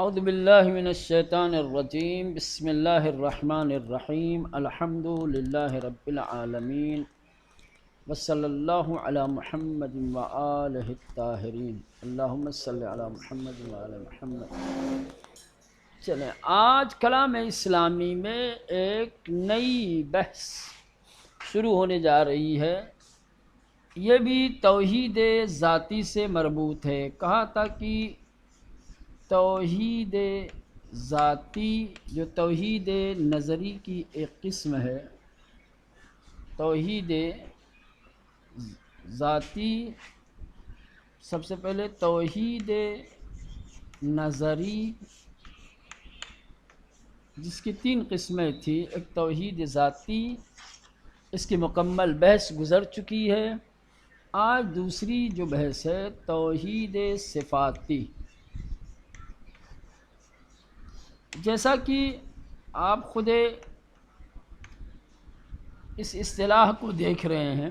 اعوذ باللہ من الشیطان الرجیم بسم اللہ الرحمن الرحیم الحمد للہ رب العالمین وصلی اللہ علی محمد وآلہ الطاہرین اللہم صلی علی محمد وآل محمد۔ چلیں، آج کلام اسلامی میں ایک نئی بحث شروع ہونے جا رہی ہے۔ یہ بھی توحید ذاتی سے مربوط ہے۔ کہا تھا کہ توحید ذاتی جو توحید نظری کی ایک قسم ہے، توحید ذاتی سب سے پہلے توحید نظری جس کی 3 قسمیں تھی۔ ایک توحید ذاتی، اس کی مکمل بحث گزر چکی ہے۔ آج دوسری جو بحث ہے توحید صفاتی۔ جیسا کہ آپ خود اس اصطلاح کو دیکھ رہے ہیں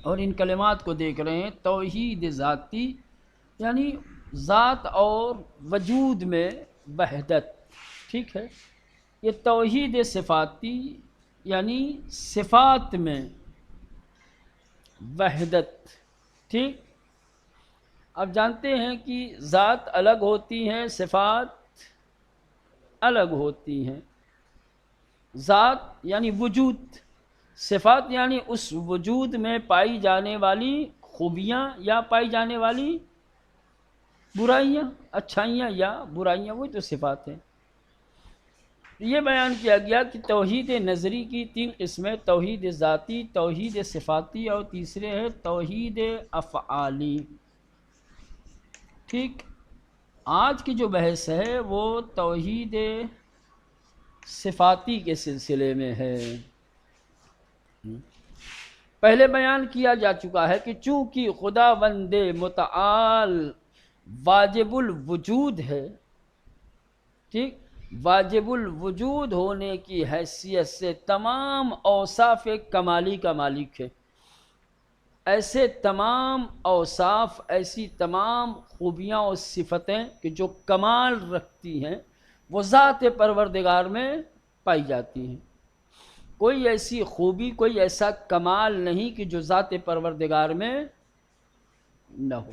اور ان کلمات کو دیکھ رہے ہیں، توحید ذاتی یعنی ذات اور وجود میں وحدت، ٹھیک ہے۔ یہ توحید صفاتی یعنی صفات میں وحدت، ٹھیک۔ اب جانتے ہیں کہ ذات الگ ہوتی ہیں، صفات الگ ہوتی ہیں۔ ذات یعنی وجود، صفات یعنی اس وجود میں پائی جانے والی خوبیاں یا پائی جانے والی برائیاں، اچھائیاں یا برائیاں، وہ جو صفات ہیں۔ یہ بیان کیا گیا کہ توحید نظری کی 3 قسمیں، توحید ذاتی، توحید صفاتی اور تیسرے ہے توحید افعالی، ٹھیک۔ آج کی جو بحث ہے وہ توحید صفاتی کے سلسلے میں ہے۔ پہلے بیان کیا جا چکا ہے کہ چونکہ خداوند متعال واجب الوجود ہے، ٹھیک، واجب الوجود ہونے کی حیثیت سے تمام اوصاف کمالی کا مالک ہے۔ ایسے تمام اوصاف، ایسی تمام خوبیاں اور صفتیں کہ جو کمال رکھتی ہیں وہ ذات پروردگار میں پائی جاتی ہیں۔ کوئی ایسی خوبی، کوئی ایسا کمال نہیں کہ جو ذات پروردگار میں نہ ہو۔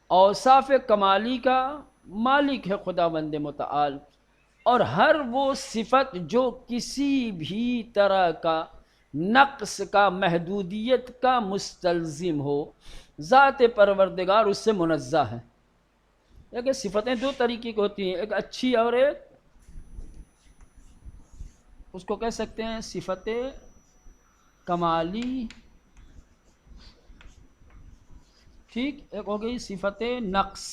اوصاف کمالی کا مالک ہے خداوند متعال، اور ہر وہ صفت جو کسی بھی طرح کا نقص کا، محدودیت کا مستلزم ہو، ذات پروردگار اس سے منزہ ہے۔ لیکن صفتیں 2 طریقے کی ہوتی ہیں، ایک اچھی اور ایک، اس کو کہہ سکتے ہیں صفت کمالی، ٹھیک، ایک ہو گئی صفت نقص۔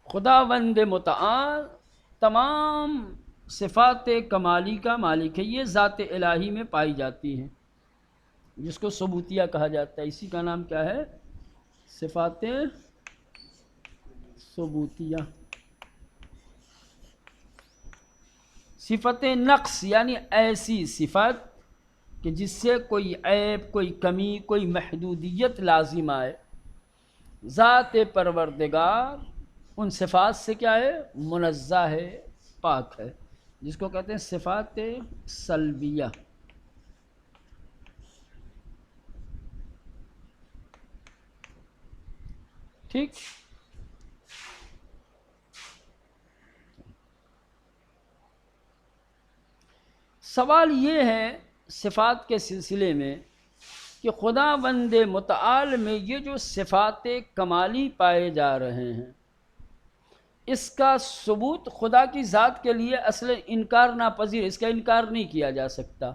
خداوند متعال تمام صفات کمالی کا مالک ہے، یہ ذات الہی میں پائی جاتی ہیں، جس کو ثبوتیہ کہا جاتا ہے۔ اسی کا نام کیا ہے؟ صفات ثبوتیہ۔ صفت نقص یعنی ایسی صفت کہ جس سے کوئی عیب، کوئی کمی، کوئی محدودیت لازم آئے، ذات پروردگار ان صفات سے کیا ہے؟ منزہ ہے، پاک ہے، جس کو کہتے ہیں صفات سلبیہ، ٹھیک۔ سوال یہ ہے صفات کے سلسلے میں کہ خداوند متعال میں یہ جو صفات کمالی پائے جا رہے ہیں، اس کا ثبوت خدا کی ذات کے لیے اصل انکار ناپذیر، اس کا انکار نہیں کیا جا سکتا۔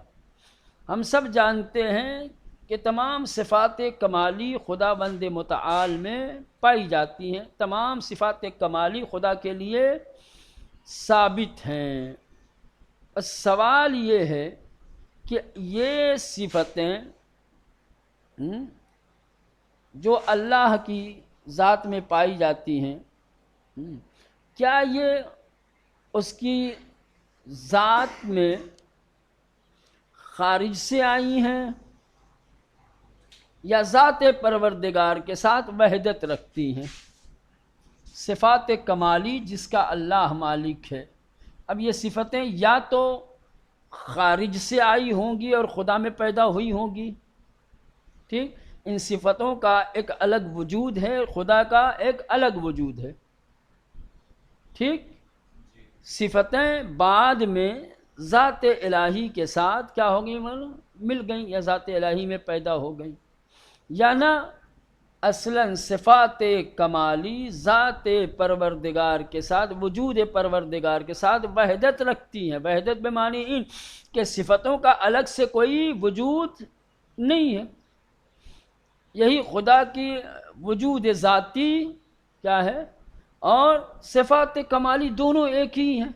ہم سب جانتے ہیں کہ تمام صفات کمالی خداوند متعال میں پائی جاتی ہیں، تمام صفات کمالی خدا کے لیے ثابت ہیں۔ بس سوال یہ ہے کہ یہ صفتیں جو اللہ کی ذات میں پائی جاتی ہیں، کیا یہ اس کی ذات میں خارج سے آئی ہیں یا ذات پروردگار کے ساتھ وحدت رکھتی ہیں۔ صفات کمالی جس کا اللہ مالک ہے، اب یہ صفتیں یا تو خارج سے آئی ہوں گی اور خدا میں پیدا ہوئی ہوں گی، ٹھیک، ان صفتوں کا ایک الگ وجود ہے، خدا کا ایک الگ وجود ہے، ٹھیک۔ صفتیں بعد میں ذات الہی کے ساتھ کیا ہو گئی، مل گئیں یا ذات الہی میں پیدا ہو گئیں، یا نہ اصلاً صفات کمالی ذات پروردگار کے ساتھ، وجود پروردگار کے ساتھ وحدت رکھتی ہیں۔ وحدت بمعنی ان کہ صفتوں کا الگ سے کوئی وجود نہیں ہے، یہی خدا کی وجود ذاتی کیا ہے اور صفات کمالی دونوں ایک ہی ہیں۔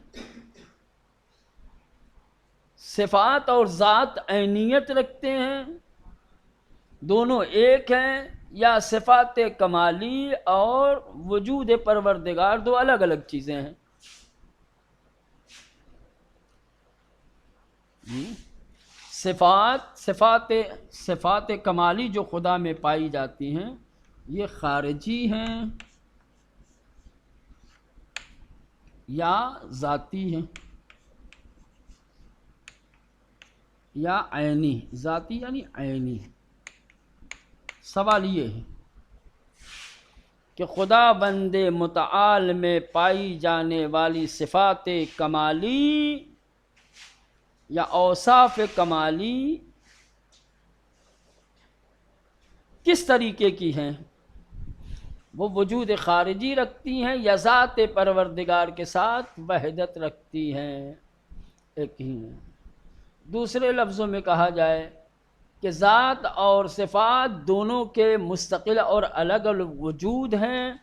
صفات اور ذات عینیت رکھتے ہیں، دونوں ایک ہیں، یا صفات کمالی اور وجود پروردگار دو الگ الگ چیزیں ہیں۔ صفات کمالی جو خدا میں پائی جاتی ہیں یہ خارجی ہیں یا ذاتی ہیں یا عینی، ذاتی یعنی عینی۔ سوال یہ ہے کہ خدا بند متعال میں پائی جانے والی صفات کمالی یا اوصاف کمالی کس طریقے کی ہیں؟ وہ وجود خارجی رکھتی ہیں یا ذات پروردگار کے ساتھ وحدت رکھتی ہیں؟ ایک ہی ہیں۔ دوسرے لفظوں میں کہا جائے کہ ذات اور صفات دونوں کے مستقل اور الگ الگ وجود ہیں۔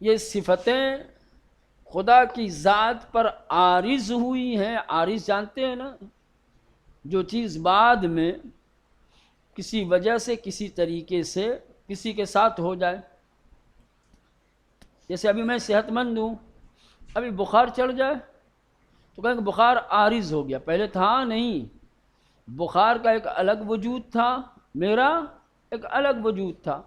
یہ صفتیں خدا کی ذات پر عارض ہوئی ہیں۔ عارض جانتے ہیں نا، جو چیز بعد میں کسی وجہ سے کسی طریقے سے کسی کے ساتھ ہو جائے۔ جیسے ابھی میں صحت مند ہوں، ابھی بخار چڑھ جائے تو کہیں کہ بخار عارض ہو گیا، پہلے تھا نہیں۔ بخار کا ایک الگ وجود تھا، میرا ایک الگ وجود تھا،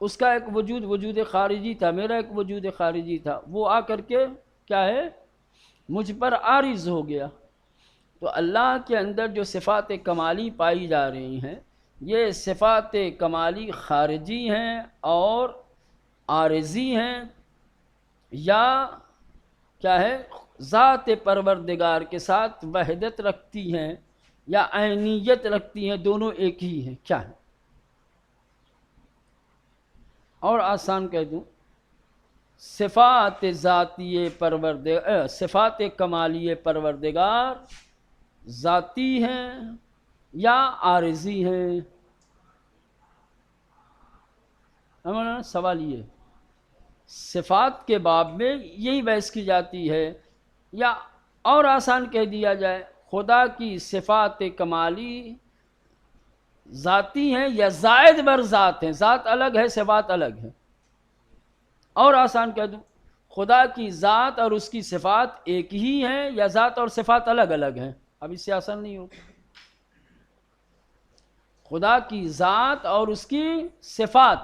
اس کا ایک وجود خارجی تھا، میرا ایک وجود خارجی تھا، وہ آ کر کے کیا ہے مجھ پر عارض ہو گیا۔ تو اللہ کے اندر جو صفات کمالی پائی جا رہی ہیں یہ صفات کمالی خارجی ہیں اور عارضی ہیں، یا کیا ہے ذات پروردگار کے ساتھ وحدت رکھتی ہیں یا عینیت رکھتی ہیں، دونوں ایک ہی ہیں، کیا ہے؟ اور آسان کہہ دوں، صفات ذاتی صفات کمالی پروردگار ذاتی ہیں یا عارضی ہیں؟ سوال یہ صفات کے باب میں یہی بحث کی جاتی ہے، یا اور آسان کہہ دیا جائے خدا کی صفات کمالی ذاتی ہیں یا زائد بر ذات ہیں، ذات الگ ہے صفات الگ ہے۔ اور آسان کہہ دوں خدا کی ذات اور اس کی صفات ایک ہی ہیں یا ذات اور صفات الگ الگ ہیں؟ اب اس سے آسان نہیں ہو۔ خدا کی ذات اور اس کی صفات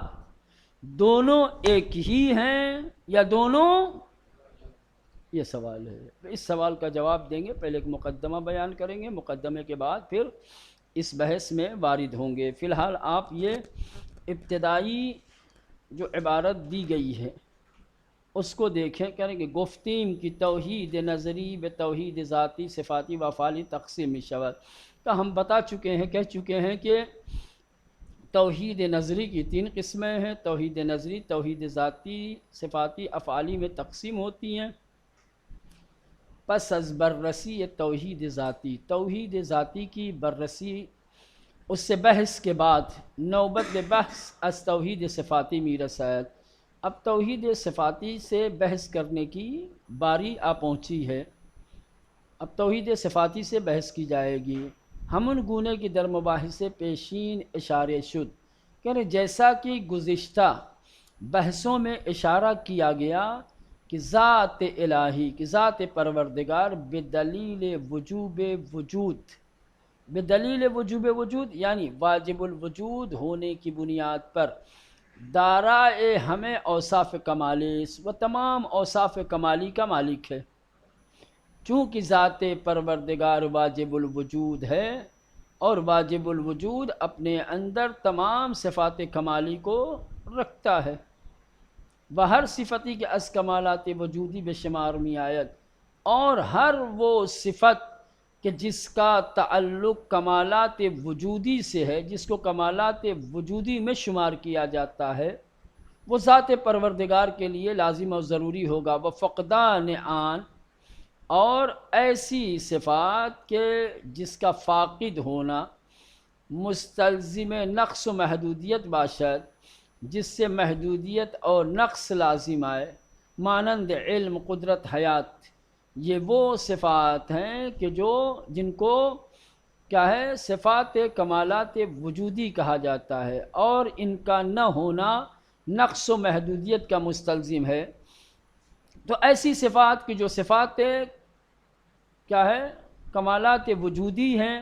دونوں ایک ہی ہیں یا دونوں؟ یہ سوال ہے۔ اس سوال کا جواب دیں گے، پہلے ایک مقدمہ بیان کریں گے، مقدمے کے بعد پھر اس بحث میں وارد ہوں گے۔ فی الحال آپ یہ ابتدائی جو عبارت دی گئی ہے اس کو دیکھیں، کہیں کہ گفتیم کی توحید نظری بے توحید ذاتی صفاتی و افعالی تقسیم شود۔ تو ہم بتا چکے ہیں، کہہ چکے ہیں کہ توحید نظری کی 3 قسمیں ہیں۔ توحید نظری توحید ذاتی صفاتی افعالی میں تقسیم ہوتی ہیں۔ پس از بررسی توحید ذاتی کی بررسی، اس سے بحث کے بعد نوبت بحث از توحید صفاتی می رسد۔ اب توحید صفاتی سے بحث کرنے کی باری آ پہنچی ہے۔ اب توحید صفاتی سے بحث کی جائے گی۔ ہمن گونے کی در مباحث پیشین اشارے شد، یعنی جیسا کہ گزشتہ بحثوں میں اشارہ کیا گیا کہ ذات الہی کی ذات پروردگار بدلیل وجوب وجود بدلیل وجوب وجود یعنی واجب الوجود ہونے کی بنیاد پر دارائے ہمیں اوصاف کمالیس و تمام اوصاف کمالی کا مالک ہے، چونکہ ذات پروردگار واجب الوجود ہے اور واجب الوجود اپنے اندر تمام صفات کمالی کو رکھتا ہے۔ وہ ہر صفتی کے از کمالات وجودی بے شمار می آیت، اور ہر وہ صفت کہ جس کا تعلق کمالات وجودی سے ہے، جس کو کمالات وجودی میں شمار کیا جاتا ہے، وہ ذات پروردگار کے لیے لازم اور ضروری ہوگا۔ وہ فقدان آن، اور ایسی صفات کہ جس کا فاقد ہونا مستلزم نقص و محدودیت باشد، جس سے محدودیت اور نقص لازم آئے، مانند علم، قدرت، حیات، یہ وہ صفات ہیں کہ جن کو کیا ہے صفات کمالات وجودی کہا جاتا ہے، اور ان کا نہ ہونا نقص و محدودیت کا مستلزم ہے۔ تو ایسی صفات کی جو صفات کیا ہے کمالات وجودی ہیں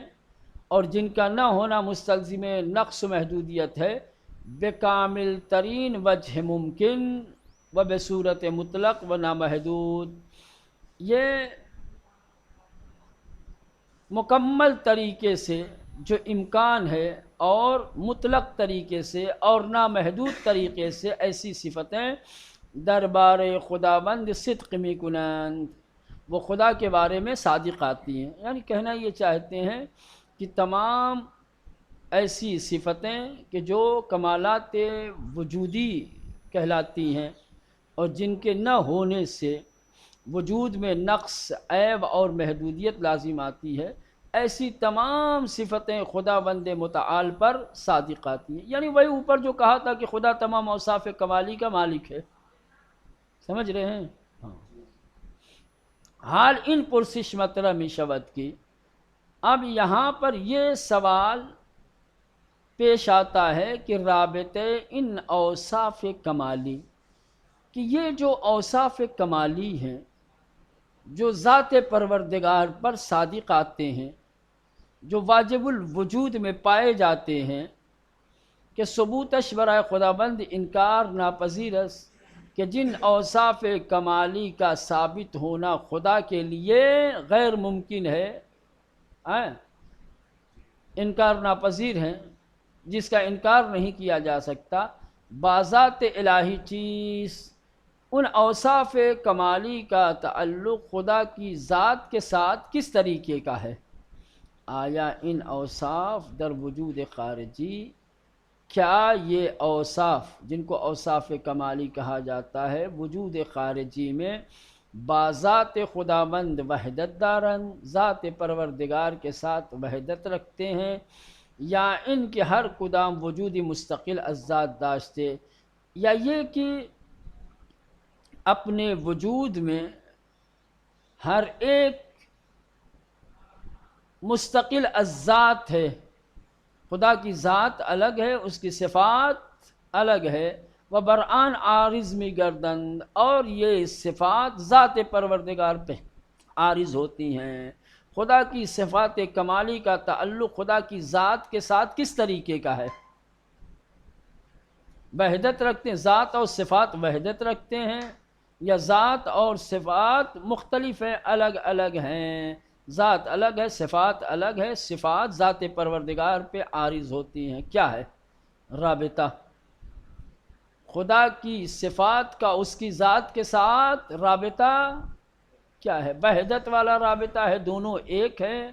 اور جن کا نہ ہونا مستلزم نقص و محدودیت ہے، بکامل ترین وجہ ممکن و بصورت مطلق و نامحدود، یہ مکمل طریقے سے جو امکان ہے اور مطلق طریقے سے اور نامحدود طریقے سے ایسی صفتیں دربار خداوند صدق می کنند، وہ خدا کے بارے میں صادق آتی ہیں۔ یعنی کہنا یہ چاہتے ہیں کہ تمام ایسی صفتیں کہ جو کمالات وجودی کہلاتی ہیں اور جن کے نہ ہونے سے وجود میں نقص، عیب اور محدودیت لازم آتی ہے، ایسی تمام صفتیں خداوند متعال پر صادق آتی ہیں۔ یعنی وہی اوپر جو کہا تھا کہ خدا تمام اوصاف کمالی کا مالک ہے، سمجھ رہے ہیں؟ حال ان پرسش مطلب می شود کی، اب یہاں پر یہ سوال پیش آتا ہے کہ رابطے ان اوصاف کمالی، کہ یہ جو اوصاف کمالی ہیں جو ذات پروردگار پر صادق آتے ہیں، جو واجب الوجود میں پائے جاتے ہیں، کہ ثبوتش برائے خداوند انکار ناپذیر است، کہ جن اوصاف کمالی کا ثابت ہونا خدا کے لیے غیر ممکن ہے، انکار ناپذیر ہیں، جس کا انکار نہیں کیا جا سکتا، بذات الہی چیز، ان اوصاف کمالی کا تعلق خدا کی ذات کے ساتھ کس طریقے کا ہے؟ آیا ان اوصاف در وجود خارجی، کیا یہ اوصاف جن کو اوصاف کمالی کہا جاتا ہے وجود خارجی میں بذات خداوند وحدت دارن، ذات پروردگار کے ساتھ وحدت رکھتے ہیں، یا ان کے ہر کدام وجودی مستقل از ذات داشتے، یا یہ کہ اپنے وجود میں ہر ایک مستقل از ذات ہے، خدا کی ذات الگ ہے، اس کی صفات الگ ہے، وہ برآن عارض می گردند، اور یہ صفات ذات پروردگار پہ عارض ہوتی ہیں۔ خدا کی صفات کمالی کا تعلق خدا کی ذات کے ساتھ کس طریقے کا ہے؟ وحدت رکھتے ہیں، ذات اور صفات وحدت رکھتے ہیں، یا ذات اور صفات مختلف ہیں، الگ الگ ہیں، ذات الگ ہے، صفات الگ ہے، صفات ذات پروردگار پہ عارض ہوتی ہیں۔ کیا ہے رابطہ؟ خدا کی صفات کا اس کی ذات کے ساتھ رابطہ کیا ہے؟ وحدت والا رابطہ ہے، دونوں ایک ہیں،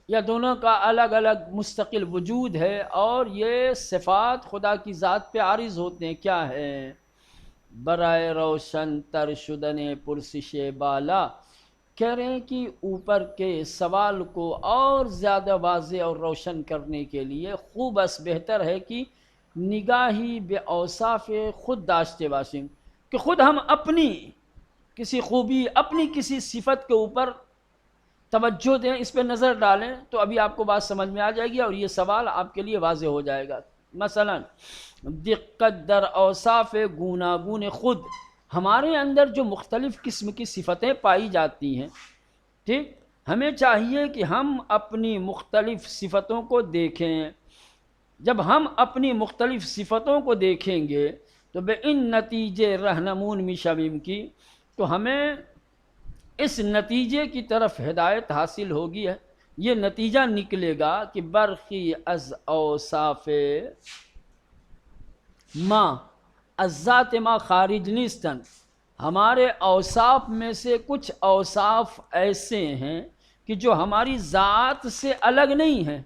یا دونوں کا الگ الگ مستقل وجود ہے، اور یہ صفات خدا کی ذات پہ عارض ہوتے ہیں؟ کیا ہے؟ برائے روشن تر شدن پرسش بالا، کہہ رہے ہیں کہ اوپر کے سوال کو اور زیادہ واضح اور روشن کرنے کے لیے خوب اس بہتر ہے کہ نگاہی بے اوصاف خود داشتے باشیں، کہ خود ہم اپنی کسی خوبی، اپنی کسی صفت کے اوپر توجہ دیں، اس پہ نظر ڈالیں، تو ابھی آپ کو بات سمجھ میں آ جائے گی اور یہ سوال آپ کے لیے واضح ہو جائے گا۔ مثلا دقت در اوصاف گوناگون خود، ہمارے اندر جو مختلف قسم کی صفتیں پائی جاتی ہیں، ٹھیک، ہمیں چاہیے کہ ہم اپنی مختلف صفتوں کو دیکھیں. جب ہم اپنی مختلف صفتوں کو دیکھیں گے تو بے ان نتیجے رہنمون میشویم کی، تو ہمیں اس نتیجے کی طرف ہدایت حاصل ہوگی ہے. یہ نتیجہ نکلے گا کہ برخی از اوصاف ما از ذات ما خارج نیستن، ہمارے اوصاف میں سے کچھ اوصاف ایسے ہیں کہ جو ہماری ذات سے الگ نہیں ہیں.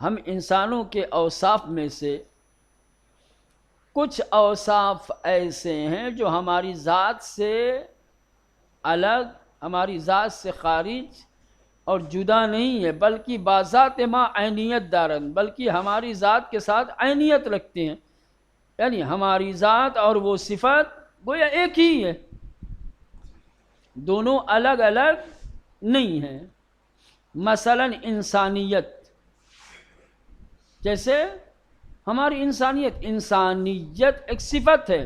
ہم انسانوں کے اوصاف میں سے کچھ اوصاف ایسے ہیں جو ہماری ذات سے الگ، ہماری ذات سے خارج اور جدا نہیں ہے، بلکہ بذات ما عینیت دارن، بلکہ ہماری ذات کے ساتھ عینیت رکھتے ہیں. یعنی ہماری ذات اور وہ صفت گویا ایک ہی ہے، دونوں الگ الگ نہیں ہیں. مثلا انسانیت، جیسے ہماری انسانیت ایک صفت ہے،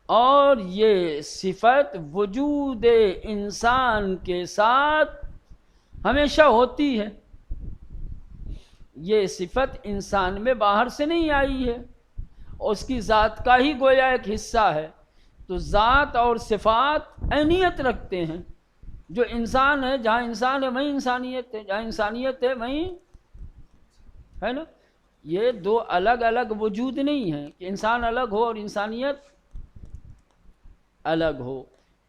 اور یہ صفت وجود انسان کے ساتھ ہمیشہ ہوتی ہے. یہ صفت انسان میں باہر سے نہیں آئی ہے، اور اس کی ذات کا ہی گویا ایک حصہ ہے. تو ذات اور صفات عینیت رکھتے ہیں. جو انسان ہے، جہاں انسان ہے وہیں انسانیت ہے، جہاں انسانیت ہے وہیں ہے نا. یہ دو الگ الگ وجود نہیں ہیں کہ انسان الگ ہو اور انسانیت الگ ہو.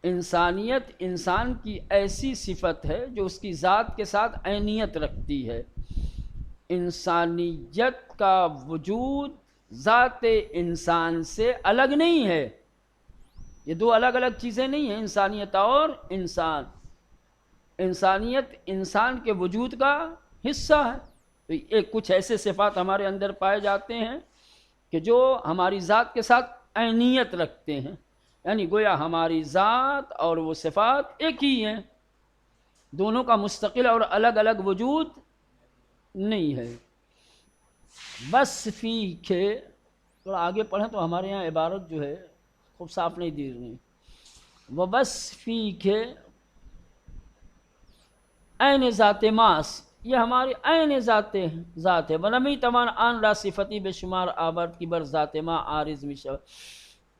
انسانیت انسان کی ایسی صفت ہے جو اس کی ذات کے ساتھ عینیت رکھتی ہے. انسانیت کا وجود ذات انسان سے الگ نہیں ہے. یہ دو الگ الگ چیزیں نہیں ہیں، انسانیت اور انسان. انسانیت انسان کے وجود کا حصہ ہے. تو ایک کچھ ایسے صفات ہمارے اندر پائے جاتے ہیں کہ جو ہماری ذات کے ساتھ عینیت رکھتے ہیں. یعنی گویا ہماری ذات اور وہ صفات ایک ہی ہیں، دونوں کا مستقل اور الگ الگ وجود نہیں ہے. بس فی کے تھوڑا آگے پڑھیں تو ہمارے یہاں عبارت جو ہے خوب صاف نہیں دی رہی. وہ بس فی کے عین ذات ماس، یہ ہماری عین ذات ہے. ونمی تمام آن را صفتی بے شمار آورد کی بر ذات ما عارض مشو،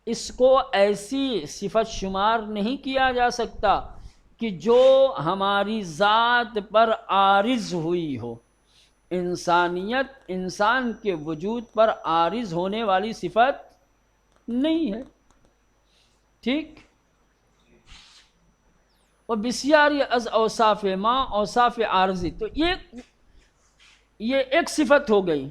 اس کو ایسی صفت شمار نہیں کیا جا سکتا کہ جو ہماری ذات پر عارض ہوئی ہو. انسانیت انسان کے وجود پر عارض ہونے والی صفت نہیں ہے. ٹھیک. اور بسیاری از اوصاف ما اوصاف عارضی، تو یہ ایک صفت ہو گئی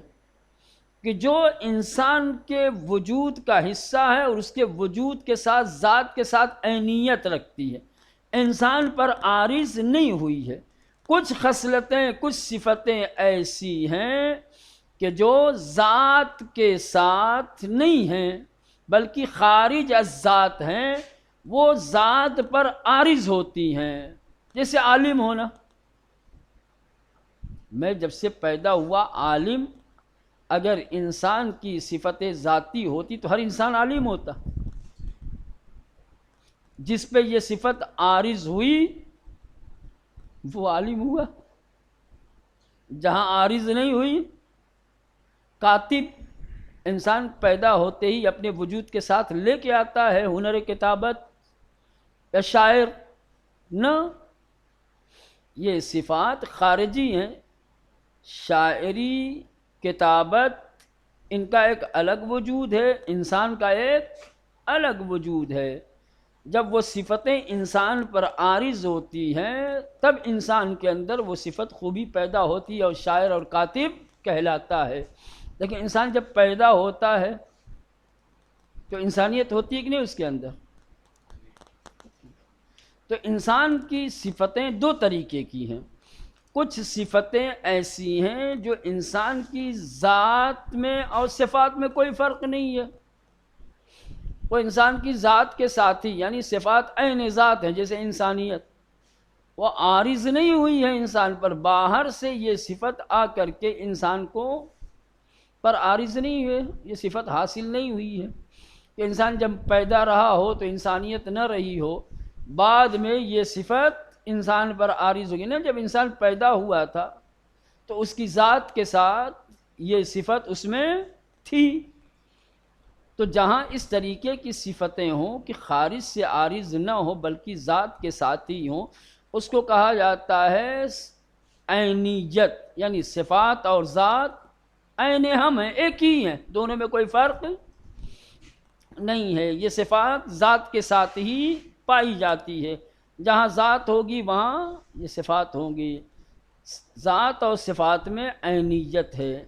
کہ جو انسان کے وجود کا حصہ ہے اور اس کے وجود کے ساتھ ذات کے ساتھ عینیت رکھتی ہے، انسان پر عارض نہیں ہوئی ہے. کچھ خصلتیں، کچھ صفتیں ایسی ہیں کہ جو ذات کے ساتھ نہیں ہیں بلکہ خارج از ذات ہیں، وہ ذات پر عارض ہوتی ہیں. جیسے عالم ہونا، میں جب سے پیدا ہوا عالم، اگر انسان کی صفت ذاتی ہوتی تو ہر انسان عالم ہوتا. جس پہ یہ صفت عارض ہوئی وہ عالم ہوا، جہاں عارض نہیں ہوئی. کاتب انسان پیدا ہوتے ہی اپنے وجود کے ساتھ لے کے آتا ہے ہنر کتابت، یا شاعر نہ، یہ صفات خارجی ہیں. شاعری، کتابت، ان کا ایک الگ وجود ہے، انسان کا ایک الگ وجود ہے. جب وہ صفتیں انسان پر عارض ہوتی ہیں تب انسان کے اندر وہ صفت خوبی پیدا ہوتی ہے اور شاعر اور کاتب کہلاتا ہے. لیکن انسان جب پیدا ہوتا ہے تو انسانیت ہوتی ہے کہ نہیں اس کے اندر؟ تو انسان کی صفتیں دو طریقے کی ہیں. کچھ صفتیں ایسی ہیں جو انسان کی ذات میں اور صفات میں کوئی فرق نہیں ہے، وہ انسان کی ذات کے ساتھ ہی، یعنی صفات عین ذات ہیں. جیسے انسانیت، وہ عارض نہیں ہوئی ہے انسان پر، باہر سے یہ صفت آ کر کے انسان کو پر عارض نہیں ہوئے، یہ صفت حاصل نہیں ہوئی ہے. کہ انسان جب پیدا رہا ہو تو انسانیت نہ رہی ہو، بعد میں یہ صفت انسان پر عارض ہوگی نا. جب انسان پیدا ہوا تھا تو اس کی ذات کے ساتھ یہ صفت اس میں تھی. تو جہاں اس طریقے کی صفتیں ہوں کہ خارج سے عارض نہ ہو بلکہ ذات کے ساتھ ہی ہوں، اس کو کہا جاتا ہے عینیت. یعنی صفات اور ذات عین ہم ہیں، ایک ہی ہیں، دونوں میں کوئی فرق نہیں ہے. یہ صفات ذات کے ساتھ ہی پائی جاتی ہے. جہاں ذات ہوگی وہاں یہ صفات ہوں گی. ذات اور صفات میں عینیت ہے.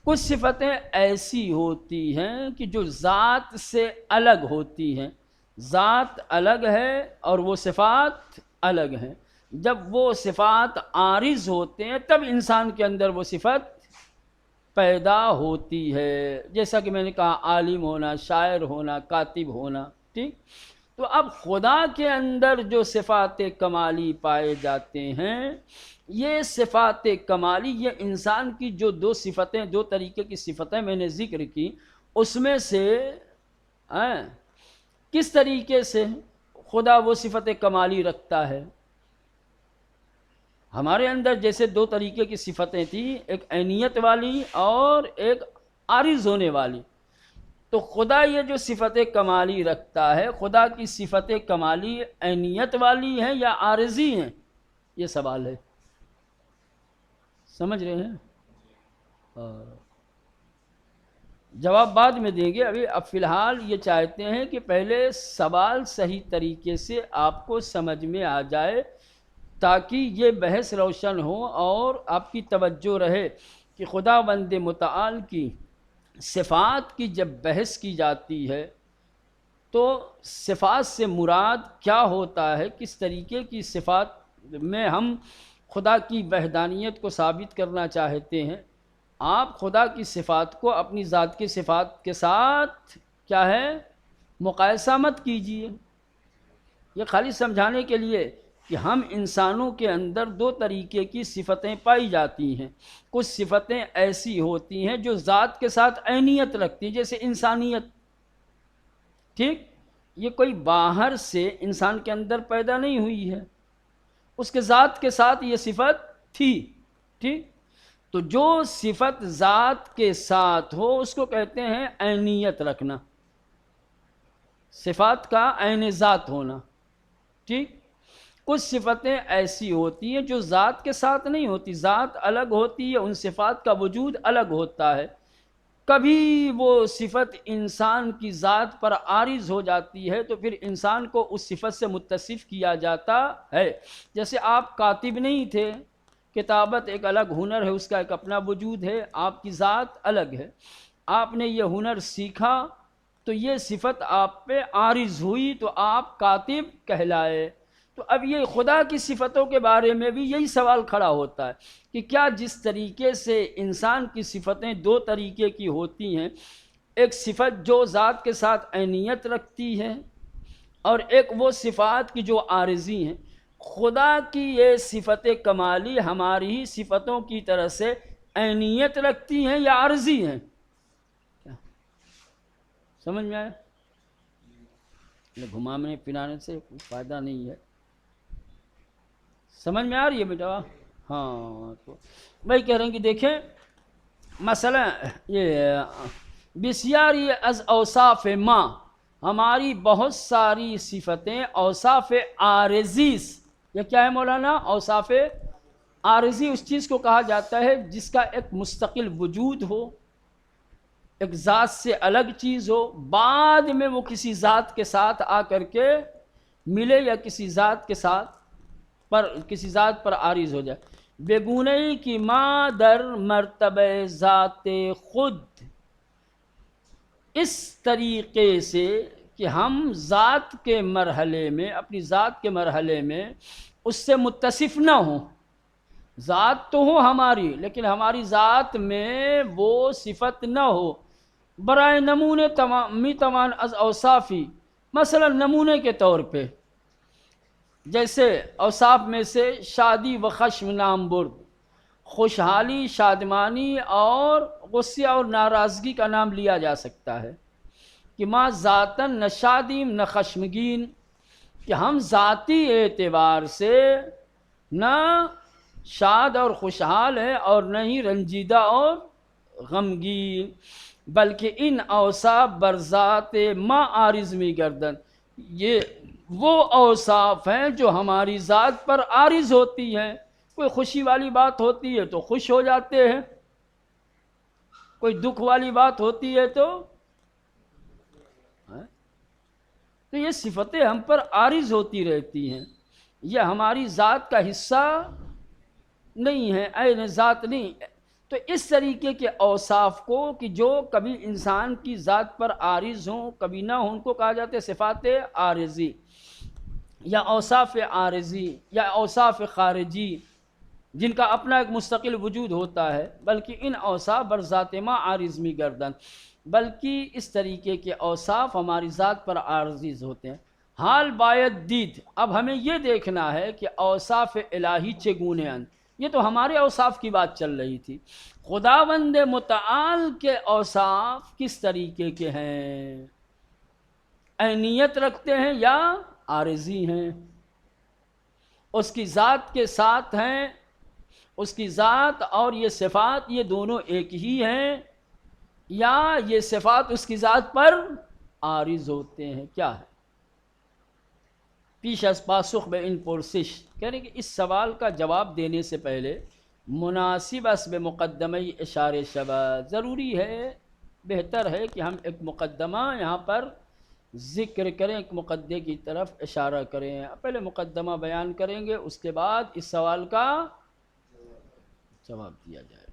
کچھ صفتیں ایسی ہوتی ہیں کہ جو ذات سے الگ ہوتی ہیں. ذات الگ ہے اور وہ صفات الگ ہیں. جب وہ صفات عارض ہوتے ہیں تب انسان کے اندر وہ صفت پیدا ہوتی ہے. جیسا کہ میں نے کہا عالم ہونا، شاعر ہونا، کاتب ہونا. ٹھیک. تو اب خدا کے اندر جو صفات کمالی پائے جاتے ہیں، یہ صفات کمالی، یہ انسان کی جو دو صفتیں، دو طریقے کی صفتیں میں نے ذکر کی، اس میں سے کس طریقے سے خدا وہ صفت کمالی رکھتا ہے. ہمارے اندر جیسے دو طریقے کی صفتیں تھیں، ایک عینیت والی اور ایک عارض ہونے والی. تو خدا یہ جو صفت کمالی رکھتا ہے، خدا کی صفت کمالی عینیت والی ہیں یا عارضی ہیں؟ یہ سوال ہے. سمجھ رہے ہیں؟ جواب بعد میں دیں گے. اب فی الحال یہ چاہتے ہیں کہ پہلے سوال صحیح طریقے سے آپ کو سمجھ میں آ جائے تاکہ یہ بحث روشن ہو اور آپ کی توجہ رہے کہ خداوند متعال کی صفات کی جب بحث کی جاتی ہے تو صفات سے مراد کیا ہوتا ہے، کس طریقے کی صفات میں ہم خدا کی وحدانیت کو ثابت کرنا چاہتے ہیں. آپ خدا کی صفات کو اپنی ذات کی صفات کے ساتھ کیا ہے مقایسہ مت کیجیے. یہ خالی سمجھانے کے لیے کہ ہم انسانوں کے اندر دو طریقے کی صفتیں پائی جاتی ہیں. کچھ صفتیں ایسی ہوتی ہیں جو ذات کے ساتھ عینیت رکھتی ہیں، جیسے انسانیت. ٹھیک. یہ کوئی باہر سے انسان کے اندر پیدا نہیں ہوئی ہے، اس کے ذات کے ساتھ یہ صفت تھی. ٹھیک. تو جو صفت ذات کے ساتھ ہو اس کو کہتے ہیں عینیت رکھنا، صفات کا عین ذات ہونا. ٹھیک. کچھ صفتیں ایسی ہوتی ہیں جو ذات کے ساتھ نہیں ہوتی، ذات الگ ہوتی ہے، ان صفات کا وجود الگ ہوتا ہے. کبھی وہ صفت انسان کی ذات پر عارض ہو جاتی ہے تو پھر انسان کو اس صفت سے متصف کیا جاتا ہے. جیسے آپ کاتب نہیں تھے، کتابت ایک الگ ہنر ہے، اس کا ایک اپنا وجود ہے، آپ کی ذات الگ ہے. آپ نے یہ ہنر سیکھا تو یہ صفت آپ پہ عارض ہوئی تو آپ کاتب کہلائے. تو اب یہ خدا کی صفتوں کے بارے میں بھی یہی سوال کھڑا ہوتا ہے کہ کیا جس طریقے سے انسان کی صفتیں دو طریقے کی ہوتی ہیں، ایک صفت جو ذات کے ساتھ عینیت رکھتی ہے اور ایک وہ صفات کی جو عارضی ہیں، خدا کی یہ صفت کمالی ہماری ہی صفتوں کی طرح سے عینیت رکھتی ہیں یا عارضی ہیں؟ سمجھ میں آیا؟ گھمانے پھرانے سے کوئی فائدہ نہیں ہے. سمجھ میں آ رہی ہے بیٹا؟ ہاں. تو بھائی کہہ رہے ہیں کہ دیکھیں مثلا یہ بسیاری از اوصاف ما، ہماری بہت ساری صفتیں اوصاف عارضی. یہ کیا ہے مولانا؟ اوصاف عارضی اس چیز کو کہا جاتا ہے جس کا ایک مستقل وجود ہو، ایک ذات سے الگ چیز ہو، بعد میں وہ کسی ذات کے ساتھ آ کر کے ملے یا کسی ذات کے ساتھ کسی ذات پر عارض ہو جائے. بگونہی کی ما در مرتبہ ذات خود، اس طریقے سے کہ ہم ذات کے مرحلے میں، اپنی ذات کے مرحلے میں اس سے متصف نہ ہوں. ذات تو ہو ہماری لیکن ہماری ذات میں وہ صفت نہ ہو. برائے نمونے تمام از اوصافی، مثلا نمونے کے طور پہ جیسے اوصاف میں سے شادی و خشم نام برد، خوشحالی، شادمانی اور غصہ اور ناراضگی کا نام لیا جا سکتا ہے کہ ما ذاتاً نہ شادیم نہ خشمگین. کہ ہم ذاتی اعتبار سے نہ شاد اور خوشحال ہیں اور نہ ہی رنجیدہ اور غمگین، بلکہ ان اوصاف برذات ما عارض می گردن، یہ وہ اوصاف ہیں جو ہماری ذات پر عارض ہوتی ہیں۔ کوئی خوشی والی بات ہوتی ہے تو خوش ہو جاتے ہیں، کوئی دکھ والی بات ہوتی ہے تو یہ صفتیں ہم پر عارض ہوتی رہتی ہیں، یہ ہماری ذات کا حصہ نہیں ہے، عین ذات نہیں۔ تو اس طریقے کے اوصاف کو کہ جو کبھی انسان کی ذات پر عارض ہوں کبھی نہ ہوں، ان کو کہا جاتا ہے صفات عارضی یا اوصاف عارضی یا اوصاف خارجی، جن کا اپنا ایک مستقل وجود ہوتا ہے، بلکہ ان اوصاف بر ذات ما عارض می گردن، بلکہ اس طریقے کے اوصاف ہماری ذات پر عارض ہوتے ہیں۔ حال باید دید، اب ہمیں یہ دیکھنا ہے کہ اوصاف الہی چگونے اند، یہ تو ہمارے اوصاف کی بات چل رہی تھی، خداوند متعال کے اوصاف کس طریقے کے ہیں، عینیت رکھتے ہیں یا عارضی ہیں، اس کی ذات کے ساتھ ہیں، اس کی ذات اور یہ صفات یہ دونوں ایک ہی ہیں، یا یہ صفات اس کی ذات پر عارض ہوتے ہیں، کیا ہے؟ پیش از پاسخ به این پرسش، کہہ رہے کہ اس سوال کا جواب دینے سے پہلے مناسب اس بے مقدمہ اشارے شود، ضروری ہے، بہتر ہے کہ ہم ایک مقدمہ یہاں پر ذکر کریں، ایک مقدمے کی طرف اشارہ کریں، پہلے مقدمہ بیان کریں گے، اس کے بعد اس سوال کا جواب دیا جائے۔